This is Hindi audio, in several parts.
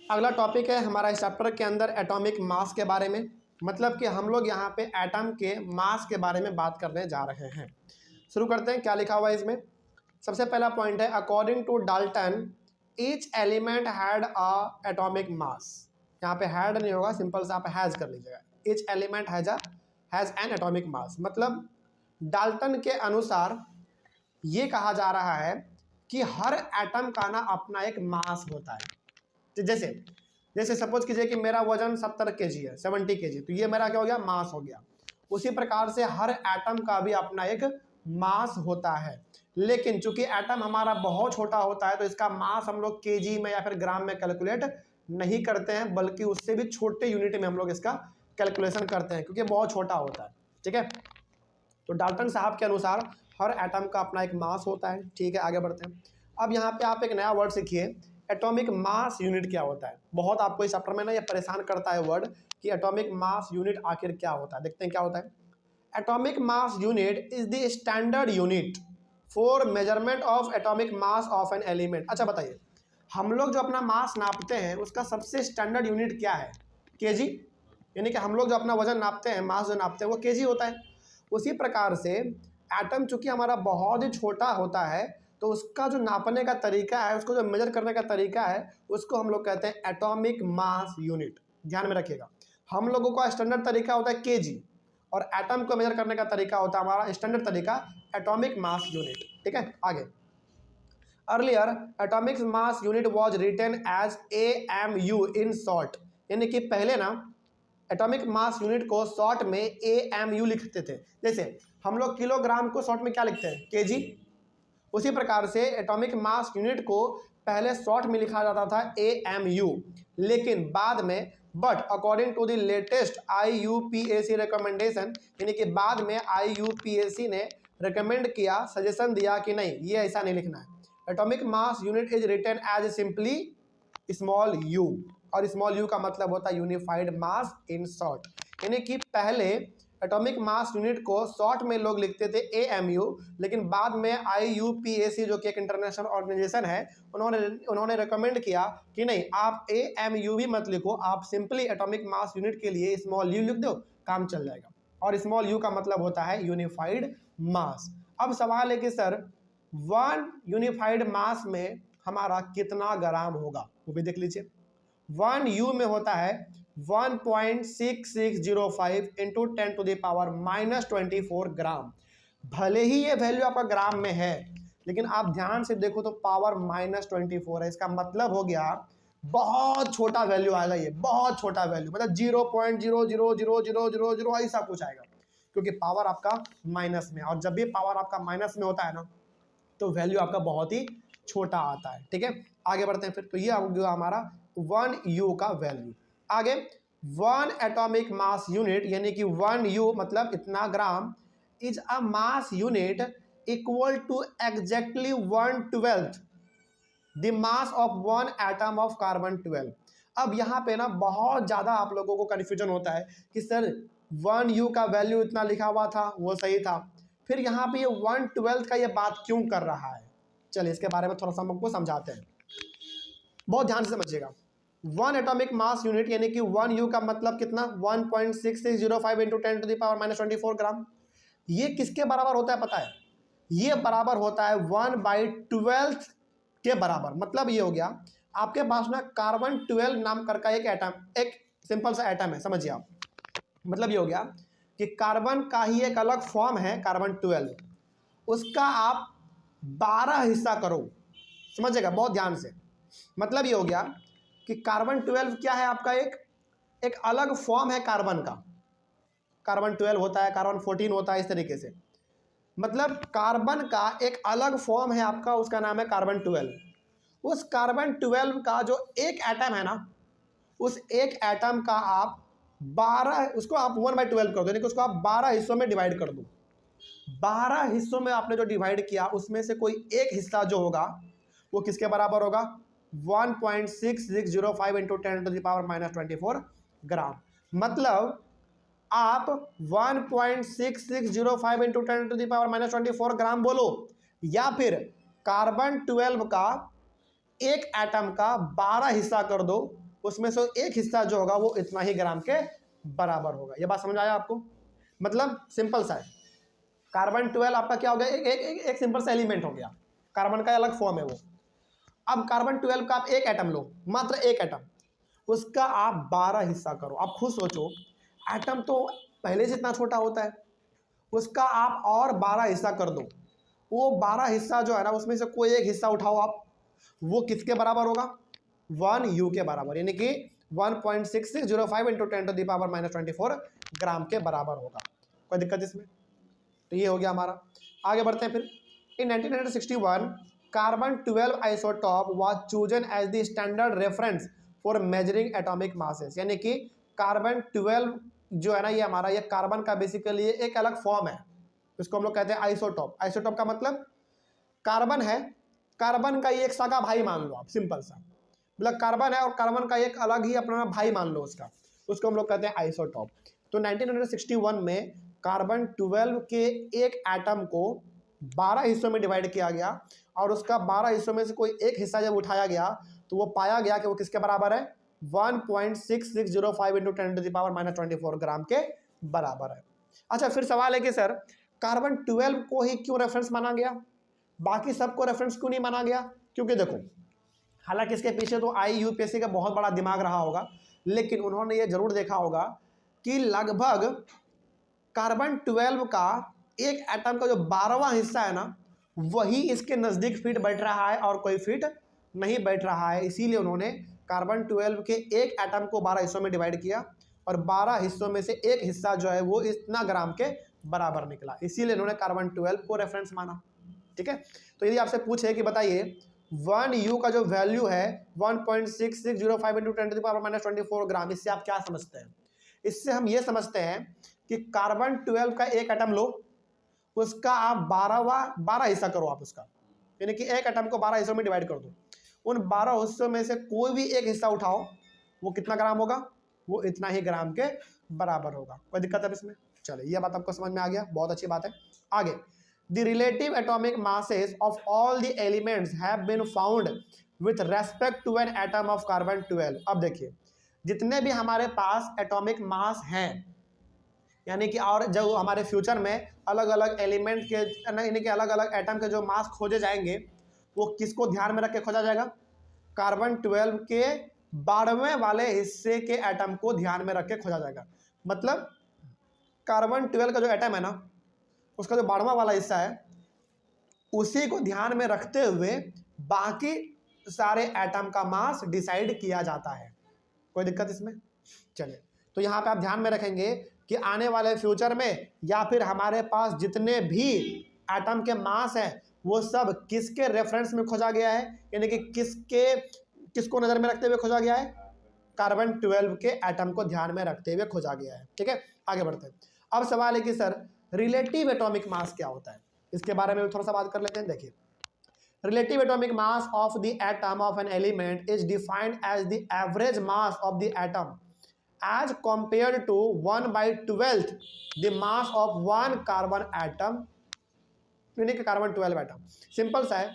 अगला टॉपिक है हमारा इस चैप्टर के अंदर एटॉमिक मास के बारे में। मतलब कि हम लोग यहाँ पे एटम के मास के बारे में बात करने जा रहे हैं। शुरू करते हैं, क्या लिखा हुआ है इसमें। सबसे पहला पॉइंट है, according to Dalton each element had a atomic mass. यहाँ पे हैड नहीं होगा, सिंपल से आप हैज़ कर लीजिएगा। Each element has an atomic mass. मतलब डाल्टन के अनुसार ये कहा जा रहा है कि हर एटम का ना अपना एक मास होता है। तो जैसे जैसे सपोज कीजिए कि मेरा वजन 70 kg है, 70 kg, तो ये मेरा क्या हो गया, मास हो गया। उसी प्रकार से हर एटम का भी अपना एक मास होता है। लेकिन चूंकि एटम हमारा बहुत छोटा होता है तो इसका मास हम लोग केजी में या फिर ग्राम में कैलकुलेट नहीं करते हैं, बल्कि उससे भी छोटे यूनिट में हम लोग इसका कैलकुलेशन करते हैं, क्योंकि बहुत छोटा होता है। ठीक है, तो डाल्टन साहब के अनुसार हर एटम का अपना एक मास होता है। ठीक है, आगे बढ़ते हैं। अब यहाँ पे आप एक नया वर्ड सीखिए, एटॉमिक मास यूनिट क्या होता है। बहुत आपको इस चैप्टर में ना ये परेशान करता है वर्ड कि एटॉमिक मास यूनिट आखिर क्या होता है। देखते हैं क्या होता है। Atomic mass unit is the standard unit for measurement of atomic mass of an element. अच्छा बताइए, हम लोग जो अपना मास नापते हैं उसका सबसे स्टैंडर्ड यूनिट क्या है? केजी। यानी कि हम लोग जो अपना वजन नापते हैं, मास जो नापते हैं, वो केजी होता है। उसी प्रकार से एटम चूंकि हमारा बहुत ही छोटा होता है तो उसका जो नापने का तरीका है, उसको जो मेजर करने का तरीका है, उसको हम लोग कहते हैं एटॉमिक मास यूनिट। ध्यान में रखिएगा, हम लोगों का स्टैंडर्ड तरीका होता है केजी, और एटम को मेजर करने का तरीका होता है हमारा स्टैंडर्ड तरीका एटॉमिक मास यूनिट। ठीक है, आगे। Earlier atomic mass unit was written as AMU in short. यानी कि पहले ना एटॉमिक मास यूनिट को शॉर्ट में AMU लिखते थे। जैसे हम लोग किलोग्राम को शॉर्ट में क्या लिखते हैं, केजी। उसी प्रकार से एटॉमिक मास यूनिट को पहले शॉर्ट में लिखा जाता था AMU, लेकिन बाद में but according to the latest IUPAC recommendation, यानी कि बाद में IUPAC ने रिकमेंड किया, सजेशन दिया कि नहीं, ये ऐसा नहीं लिखना है। Atomic mass unit is written as simply small U, और स्मॉल यू का मतलब होता है यूनिफाइड मास इन शॉर्ट। यानी कि पहले एटॉमिक मास यूनिट को शॉर्ट में लोग लिखते थे AMU, लेकिन बाद में IUPAC जो कि एक इंटरनेशनल ऑर्गेनाइजेशन है, उन्होंने रिकमेंड किया कि नहीं, आप AMU भी मत लिखो, आप सिंपली एटॉमिक मास यूनिट के लिए स्मॉल यू लिख दो, काम चल जाएगा। और स्मॉल यू का मतलब होता है यूनिफाइड मास। अब सवाल है कि सर 1 यूनिफाइड मास में हमारा कितना ग्राम होगा, वो भी देख लीजिए। 1 U में होता है 1.6605 इंटू 10⁻⁻24 ग्राम। भले ही ये वैल्यू आपका ग्राम में है, लेकिन आप ध्यान से देखो तो पावर -24 है। इसका मतलब हो गया बहुत छोटा वैल्यू आएगा, ये बहुत छोटा वैल्यू, मतलब 0.00000 ऐसा कुछ आएगा, क्योंकि पावर आपका माइनस में, और जब भी पावर आपका माइनस में होता है ना तो वैल्यू आपका बहुत ही छोटा आता है। ठीक है, आगे बढ़ते हैं फिर। तो ये हमारा 1 U का वैल्यू। आगे 1 एटॉमिक मास यूनिट, यानी कि 1 U मतलब इतना gram, is a mass unit equal to exactly 1/12 the mass of 1 atom of carbon 12। अब यहाँ पे ना बहुत ज़्यादा आप लोगों को कन्फ्यूजन होता है कि सर 1 U का वैल्यू इतना लिखा हुआ था, वो सही था, फिर यहाँ पे ये 1/12 का ये बात क्यों कर रहा है। चलिए इसके बारे में थोड़ा सा हम आपको समझाते हैं, बहुत ध्यान से समझिएगा। 1 एटॉमिक मास यूनिट यानी कि 1 U का मतलब कितना, 1.6605 इंटू 10⁻⁻24 ग्राम। ये किसके बराबर होता है पता है? ये बराबर होता है 1/12 के बराबर। मतलब ये हो गया आपके पास ना कार्बन 12 नाम का एक एटम, एक सिंपल सा एटम है, समझिए आप। मतलब ये हो गया कि कार्बन का ही एक अलग फॉर्म है कार्बन 12, उसका आप 12 हिस्सा करो, समझिएगा बहुत ध्यान से। मतलब ये हो गया कि कार्बन 12 क्या है आपका, एक अलग फॉर्म है कार्बन का। कार्बन 12 होता है, कार्बन 14 होता है, इस तरीके से। मतलब कार्बन का एक अलग फॉर्म है आपका, उसका नाम है कार्बन 12। उस कार्बन 12 का जो एक एटम है ना, उस एक एटम का आप 12, उसको आप 1/12 कर दो, यानी कि उसको आप 12 हिस्सों में डिवाइड कर दो। 12 हिस्सों में आपने जो डिवाइड किया, उसमें से कोई एक हिस्सा जो होगा वो किसके बराबर होगा, 1.6605 इंटू 10⁻⁻24 ग्राम। मतलब आप 1.6605 इंटू 10⁻⁻24 ग्राम बोलो, या फिर कार्बन 12 का एक एटम का 12 हिस्सा कर दो, उसमें से एक हिस्सा जो होगा वो इतना ही ग्राम के बराबर होगा। ये बात समझ आया आपको? मतलब सिंपल सा है। कार्बन 12 आपका क्या हो गया, एक सिंपल सा एलिमेंट हो गया, कार्बन का अलग फॉर्म है वो। अब कार्बन 12 का आप एक एटम लो, मात्र एक एटम, उसका आप 12 हिस्सा करो। आप खुद सोचो, एटम तो पहले से इतना छोटा होता है, उसका आप और 12 हिस्सा कर दो। वो 12 हिस्सा जो है ना, उसमें से कोई एक हिस्सा उठाओ आप, वो किसके बराबर होगा? 1 U के बराबर, यानी कि 1.6605 इंटू 10⁻⁻24 ग्राम के बराबर होगा। कोई दिक्कत इसमें? तो ये हो गया हमारा। आगे बढ़ते हैं फिर। In 1961 carbon 12 isotope was chosen as the standard reference for measuring atomic masses, यानी कि कार्बन 12 जो है ना, ये हमारा ये कार्बन का बेसिकली एक अलग फॉर्म है, इसको हम लोग कहते हैं आइसोटॉप। आइसोटॉप का मतलब कार्बन है, कार्बन का एक सगा भाई मान लो आप, सिंपल सा, मतलब कार्बन है और कार्बन का एक अलग ही अपना भाई मान लो उसका, उसको हम लोग कहते हैं आइसोटॉप। तो 1961 में कार्बन 12 के एक एटम को 12 हिस्सों में डिवाइड किया गया और उसका 12 हिस्सों में से कोई एक हिस्सा जब उठाया गया तो वो पाया गया कि वो किसके बराबर है? 1.6605 इंटू 10⁻⁻24 ग्राम के बराबर है। अच्छा, फिर सवाल है कि सर कार्बन 12 को ही क्यों रेफरेंस माना गया, बाकी सबको रेफरेंस क्यों नहीं माना गया? क्योंकि देखो, हालांकि इसके पीछे तो IUPAC का बहुत बड़ा दिमाग रहा होगा, लेकिन उन्होंने ये जरूर देखा होगा कि लगभग कार्बन 12 का एक एटम का जो 12वां हिस्सा है ना, वही इसके नज़दीक फिट बैठ रहा है और कोई फिट नहीं बैठ रहा है। इसीलिए उन्होंने कार्बन 12 के एक एटम को 12 हिस्सों में डिवाइड किया और 12 हिस्सों में से एक हिस्सा जो है वो इतना ग्राम के बराबर निकला, इसीलिए उन्होंने कार्बन 12 को रेफरेंस माना। ठीक है, तो यदि आपसे पूछे कि बताइए 1 U का जो वैल्यू है 1.6605 इंटू 10⁻⁻24 ग्राम, इससे आप क्या समझते हैं? इससे हम ये समझते हैं कि कार्बन 12 का एक एटम लो, उसका आप 12 हिस्सा करो आप उसका, यानी कि एक एटम को 12 हिस्सों में डिवाइड कर दो। उन 12 हिस्सों में से कोई भी एक हिस्सा उठाओ, वो कितना ग्राम होगा? वो इतना ही ग्राम के बराबर होगा। कोई दिक्कत है इसमें? चलिए, यह बात आपको समझ में आ गया, बहुत अच्छी बात है। आगे, the relative atomic masses of all the elements have been found with respect to an atom of carbon 12। अब देखिए, जितने भी हमारे पास एटॉमिक मास हैं, यानी कि और जो हमारे फ्यूचर में अलग अलग एलिमेंट के यानी कि अलग अलग एटम के जो मास खोजे जाएंगे, वो किसको ध्यान में रख के खोजा जाएगा? कार्बन 12 के 12वें वाले हिस्से के एटम को ध्यान में रख के खोजा जाएगा। मतलब कार्बन 12 का जो एटम है ना, उसका जो 12वां वाला हिस्सा है, उसी को ध्यान में रखते हुए बाकी सारे एटम का मास डिसाइड किया जाता है। कोई दिक्कत इसमें? चलिए, तो यहाँ पे आप ध्यान में रखेंगे कि आने वाले फ्यूचर में या फिर हमारे पास जितने भी एटम के मास हैं, वो सब किसके रेफरेंस में खोजा गया है, यानी कि किसको नज़र में रखते हुए खोजा गया है? कार्बन 12 के एटम को ध्यान में रखते हुए खोजा गया है। ठीक है, आगे बढ़ते हैं। अब सवाल है कि सर रिलेटिव एटॉमिक मास क्या होता है, इसके बारे में थोड़ा सा बात कर लेते हैं। देखिए, relative atomic mass of the atom of an element is defined as the average mass of the atom as compared to 1/12 the mass of one carbon atom, यानी कि कार्बन 12 एटम। सिंपल सा है,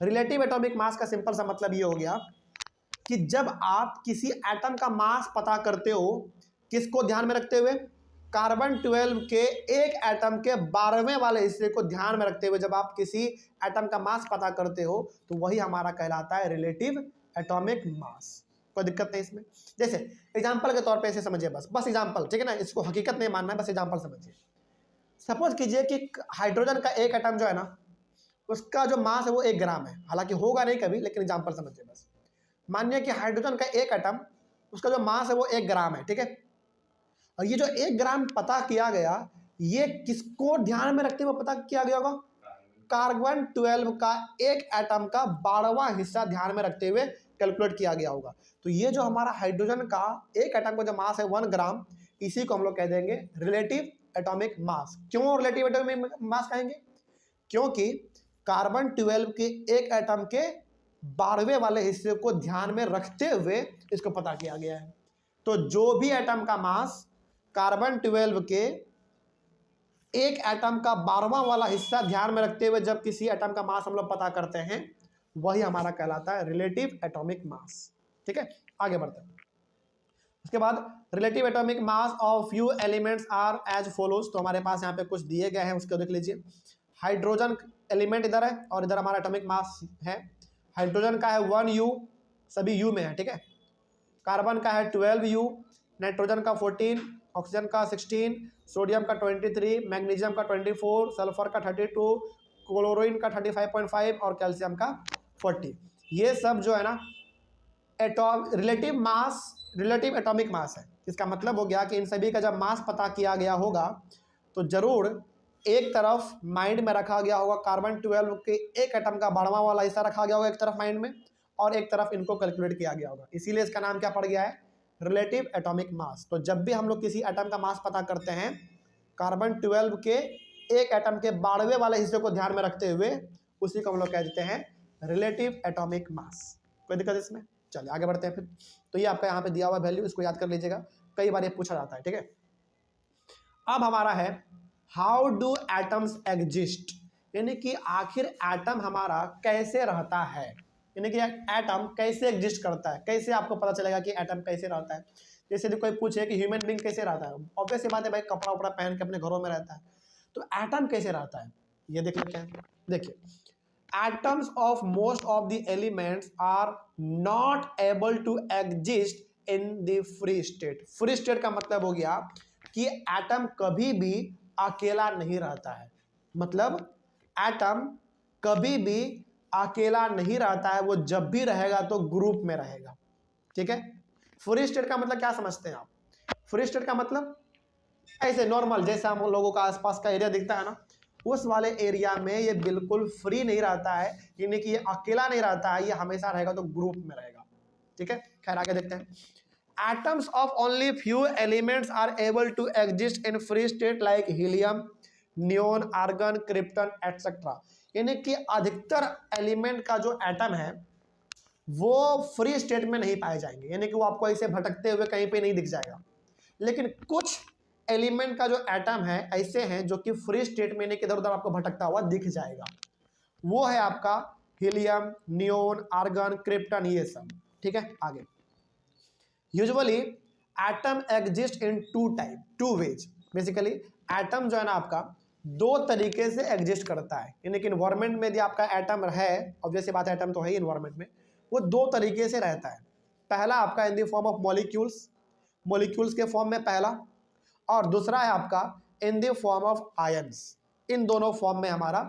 रिलेटिव एटॉमिक मास का सिंपल सा मतलब ये हो गया कि जब आप किसी एटम का मास पता करते हो, किसको ध्यान में रखते हुए? कार्बन 12 के एक एटम के 12वें वाले हिस्से को ध्यान में रखते हुए जब आप किसी एटम का मास पता करते हो, तो वही हमारा कहलाता है रिलेटिव एटॉमिक मास। कोई दिक्कत नहीं इसमें। जैसे एग्जांपल के तौर पे ऐसे समझिए, बस एग्जांपल, ठीक है ना, इसको हकीकत नहीं मानना है, बस एग्जांपल समझिए। सपोज कीजिए कि हाइड्रोजन का एक एटम जो है ना, उसका जो मास है वो 1 ग्राम है, हालांकि होगा नहीं कभी, लेकिन एग्जांपल समझिए बस। मानिए कि हाइड्रोजन का एक एटम, उसका जो मास है वो 1 ग्राम है, ठीक है। और ये जो 1 ग्राम पता किया गया, ये किसको ध्यान में रखते हुए पता किया गया होगा? कार्बन 12 का एक एटम का 12वां हिस्सा ध्यान में रखते हुए कैलकुलेट किया गया होगा। तो ये जो हमारा हाइड्रोजन का एक एटम का जो मास है 1 ग्राम, इसी को हम लोग कह देंगे रिलेटिव एटॉमिक मास। क्यों रिलेटिव एटॉमिक मास कहेंगे? क्योंकि कार्बन 12 के एक एटम के 12वें वाले हिस्से को ध्यान में रखते हुए इसको पता किया गया है। तो जो भी एटम का मास कार्बन 12 के एक एटम का 12वां वाला हिस्सा ध्यान में रखते हुए जब किसी एटम का मास हम लोग पता करते हैं, वही हमारा कहलाता है रिलेटिव एटॉमिक मास। ठीक है, आगे बढ़ते हैं। उसके बाद relative atomic mass of few elements are as follows. तो हमारे पास यहाँ पे कुछ दिए गए हैं, उसको देख लीजिए। हाइड्रोजन एलिमेंट इधर है और इधर हमारा एटॉमिक मास है। हाइड्रोजन का है 1U, सभी यू में है, ठीक है। कार्बन का है 12U, नाइट्रोजन का 14, ऑक्सीजन का 16, सोडियम का 23, मैग्नीशियम का 24, सल्फर का 32, क्लोरीन का 35.5 और कैल्शियम का 40। ये सब जो है ना रिलेटिव एटॉमिक मास है। इसका मतलब हो गया कि इन सभी का जब मास पता किया गया होगा तो जरूर एक तरफ माइंड में रखा गया होगा कार्बन 12 के एक एटम का बढ़वा वाला हिस्सा रखा गया होगा एक तरफ माइंड में, और एक तरफ इनको कैलकुलेट किया गया होगा। इसीलिए इसका नाम क्या पड़ गया है, रिलेटिव एटॉमिक मास। तो जब भी हम लोग किसी एटम का मास पता करते हैं, कार्बन 12 के एक एटम के 12वें वाले हिस्से को ध्यान में रखते हुए उसी को हम लोग कह देते हैं रिलेटिव एटॉमिक मास। कोई दिक्कत इसमें? चलिए आगे बढ़ते हैं फिर। तो ये आपका यहाँ पे दिया हुआ वैल्यू, इसको याद कर लीजिएगा, कई बार ये पूछा जाता है, ठीक है। अब हमारा है हाउ डू एटम्स एग्जिस्ट, यानी कि आखिर एटम हमारा कैसे रहता है, यानी कि एटम कैसे एग्जिस्ट करता है, कैसे आपको पता चलेगा कि एटम कैसे रहता है। जैसे कोई पूछे कि ह्यूमन बीइंग कैसे रहता है, ऑब्वियस सी बात है भाई, कपड़ा उपड़ा पहन के अपने घरों में रहता है। तो एटम कैसे रहता है ये देख लेते हैं। देखिए, atoms of most of the elements are not able to exist in the free state। free state का मतलब हो गया कि एटम कभी भी अकेला नहीं रहता है, मतलब एटम कभी भी अकेला नहीं रहता है, वो जब भी रहेगा तो ग्रुप में रहेगा, ठीक है। फ्री स्टेट का मतलब क्या समझते हैं आप? फ्री स्टेट का मतलब ऐसे नॉर्मल जैसे हम लोगों का आसपास का एरिया दिखता है ना, उस वाले एरिया में ये बिल्कुल फ्री नहीं रहता है, यानी कि ये अकेला नहीं रहता है, ये हमेशा रहेगा तो ग्रुप में रहेगा, ठीक है। खैर आगे देखते हैं। Atoms of only few elements are able to exist in free state like helium, neon, argon, krypton etcetera. यानी कि अधिकतर एलिमेंट का जो एटम है वो फ्री स्टेट में नहीं पाए जाएंगे, यानी कि वो आपको ऐसे भटकते हुए कहीं पे नहीं दिख जाएगा। लेकिन कुछ एलिमेंट का जो एटम है ऐसे हैं जो कि फ्री स्टेट में नहीं, इधर उधर आपको भटकता हुआ दिख जाएगा। वो है आपका हीलियम, नियोन, आर्गन, क्रिप्टन, ये सब, ठीक है। आगे usually atom exist in two ways. Basically atom जो है ना आपका दो तरीके से एग्जिस्ट करता है, यानी कि इन्वायरमेंट में यदि आपका एटम है, ऑब्वियस बात है एटम तो है ही इन्वायरमेंट में, वो दो तरीके से रहता है। पहला आपका in the form of molecules के फॉर्म में पहला, और दूसरा है आपका in the form of ions. इन दोनों फॉर्म में हमारा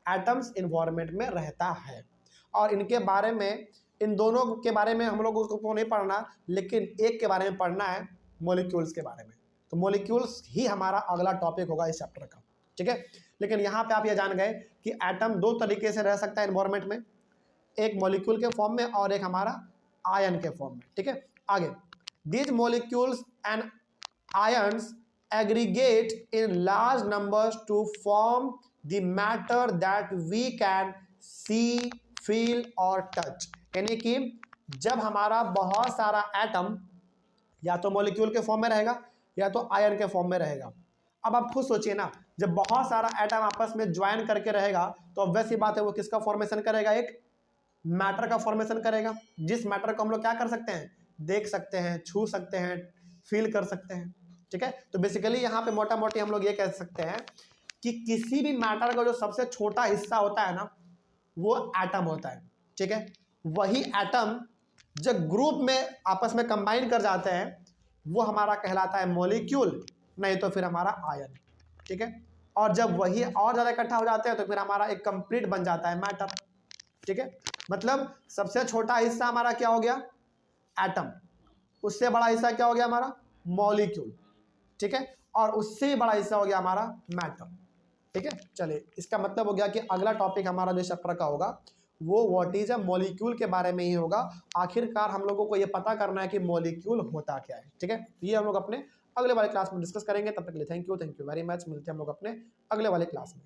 एटम्स इन्वायरमेंट में रहता है। और इनके बारे में, इन दोनों के बारे में हम लोगों को नहीं पढ़ना, लेकिन एक के बारे में पढ़ना है, मॉलिक्यूल्स के बारे में। तो मॉलिक्यूल्स ही हमारा अगला टॉपिक होगा इस चैप्टर का, ठीक है। लेकिन यहाँ पे आप ये जान गए कि एटम दो तरीके से रह सकता है इन्वायरमेंट में, एक मॉलिक्यूल के फॉर्म में और एक हमारा आयन के फॉर्म में, ठीक है। आगे these molecules and ions aggregate in large numbers to form the matter that we can see, feel और touch। यानी कि जब हमारा बहुत सारा एटम या तो मॉलिक्यूल के फॉर्म में रहेगा या तो आयन के फॉर्म में रहेगा। अब आप खुद सोचिए ना, जब बहुत सारा एटम आपस में ज्वाइन करके रहेगा तो ऑब्वियस सी बात है वो किसका फॉर्मेशन करेगा, एक मैटर का फॉर्मेशन करेगा, जिस मैटर को हम लोग क्या कर सकते हैं, देख सकते हैं, छू सकते हैं, फील कर सकते हैं, ठीक है। तो बेसिकली यहाँ पे मोटा मोटी हम लोग ये कह सकते हैं कि किसी भी मैटर का जो सबसे छोटा हिस्सा होता है ना वो एटम होता है, ठीक है। वही एटम जब ग्रुप में आपस में कंबाइन कर जाते हैं वो हमारा कहलाता है मॉलिक्यूल, नहीं तो फिर हमारा आयन, ठीक है। और जब वही और ज़्यादा इकट्ठा हो जाते हैं तो फिर हमारा एक कंप्लीट बन जाता है मैटर, ठीक है। मतलब सबसे छोटा हिस्सा हमारा क्या हो गया, एटम, उससे बड़ा हिस्सा क्या हो गया हमारा, मॉलिक्यूल, ठीक है, और उससे बड़ा हिस्सा हो गया हमारा मैटर, ठीक है। चलिए इसका मतलब हो गया कि अगला टॉपिक हमारा जो चैप्टर का होगा वो व्हाट इज अ मॉलिक्यूल के बारे में ही होगा। आखिरकार हम लोगों को ये पता करना है कि मॉलिक्यूल होता क्या है, ठीक है। ये हम लोग अपने अगले वाले क्लास में डिस्कस करेंगे। तब तक के लिए थैंक यू वेरी मच। मिलते हैं हम लोग अपने अगले वाले क्लास में।